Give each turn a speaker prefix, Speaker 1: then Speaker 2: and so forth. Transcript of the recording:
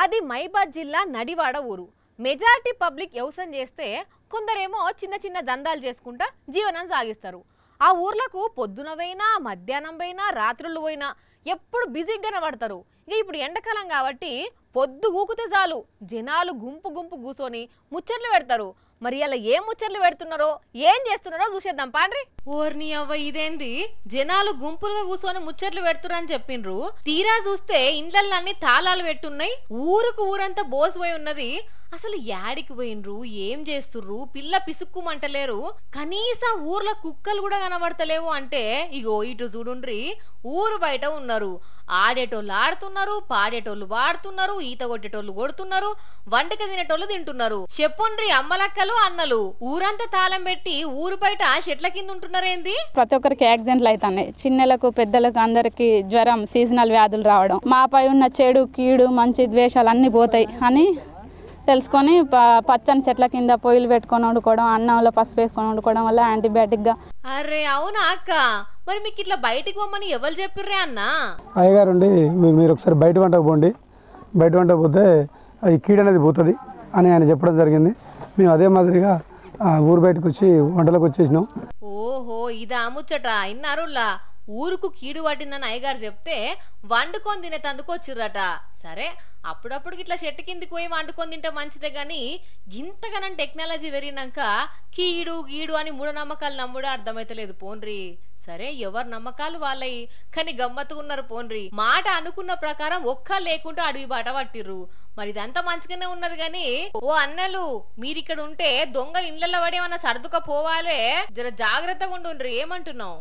Speaker 1: మాది మైబాద్ జిల్లా నడివాడ ఊరు. మెజారిటీ పబ్లిక్ వ్యవసాయం చేస్తే కొందరేమో చిన్న చిన్న దందాలు చేసుకుంటా జీవనం సాగిస్తారు. ఆ ఊర్లకు పొద్దున పోయినా మధ్యాహ్నం పోయినా రాత్రులు పోయినా ఎప్పుడు బిజీగానే పడతారు. ఇప్పుడు ఎండాకాలం కాబట్టి పొద్దు ఊకితే చాలు జనాలు గుంపు గుంపు కూసోని ముచ్చట్లు పెడతారు. మరి అలా ఏం ముచ్చట్లు పెడుతున్నారో ఏం చేస్తున్నారో చూసేద్దాం పాండ్రి. ఓర్ని అవ్వ ఇదేంది జనాలు గుంపులుగా కూర్చొని ముచ్చట్లు పెడుతురని చెప్పిండ్రు. తీరా చూస్తే ఇండ్లన్నీ తాళాలు పెట్టున్నాయి. ఊరుకు ఊరంతా బోసిపోయి ఉన్నది. అసలు యాడికి పోయినరు, ఏం చేస్తుర్రు, పిల్ల పిసుక్కుమంటలేరు. కనీసం ఊర్లో కుక్కలు కూడా కనబడతలేవు అంటే ఇగో ఇటు చూడుండ్రి ఊరు బయట ఉన్నారు. ఆడేటోళ్ళు ఆడుతున్నారు, పాడేటోళ్ళు వాడుతున్నారు, ఈత కొట్టేటోళ్ళు కొడుతున్నారు, వంటక తినేటోళ్ళు తింటున్నారు. చెప్పుండ్రి అమ్మలక్కలు అన్నలు ఊరంతా తాళం పెట్టి ఊరు బయట చెట్ల కింద ఉంటున్నారేంది.
Speaker 2: ప్రతి ఒక్కరికి యాక్సిడెంట్లు అవుతున్నాయి. చిన్నలకు పెద్దలకు అందరికి జ్వరం, సీజనల్ వ్యాధులు రావడం, మాపై ఉన్న చెడు కీడు మంచి ద్వేషాలు అన్నీ పోతాయి అని తెలుసుకొని పచ్చని చెట్ల కింద పొయ్యిలు పెట్టుకొని వండుకోవడం, అన్నంలో పసుపు వేసుకొని వండుకోవడం వల్ల యాంటీబయాటిక్ గా.
Speaker 1: అరే అవునా అక్క, మరి మీకు ఇట్లా బయటికి పోమని ఎవరు చెప్పిర్రే అన్న?
Speaker 3: అయ్యగారు ఉండి మీరు ఒకసారి బయట వంటకు పోండి, బయట వంటకు పోతే ఈ కీడు అనేది పోతుంది అని ఆయన చెప్పడం జరిగింది. మేము అదే మాదిరిగా ఊరు బయటకు వచ్చి వంటలకు వచ్చేసినాం.
Speaker 1: ఓహో ఇదా ముచ్చట ఇన్నారులా. ఊరుకు కీడు పట్టిందని అయ్యగారు చెప్తే వండుకొని తినేతందుకు వచ్చిర్రట. సరే అప్పుడప్పుడు ఇట్లా చెట్టు కిందికి పోయి వండుకొని తింటే మంచిదే గాని ఇంతగానం టెక్నాలజీ పెరిగినాక కీడు గీడు అని మూఢనమ్మకాలు నమ్ముడే అర్థమైతలేదు పోన్రి. సరే ఎవరి నమ్మకాలు వాళ్ళయి, కానీ గమ్మత్తుగా ఉన్నారు పోన్రి. మాట అనుకున్న ప్రకారం ఒక్క లేకుండా అడవి బాట పట్టిర్రు. మరి ఇదంతా మంచిగానే ఉన్నది గాని ఓ అన్నలు మీరిక్కడ ఉంటే దొంగలు ఇళ్లలో పడేమన్నా సర్దుకపోవాలే, జర జాగ్రత్తగా ఉండుండ్రి. ఏమంటున్నావు?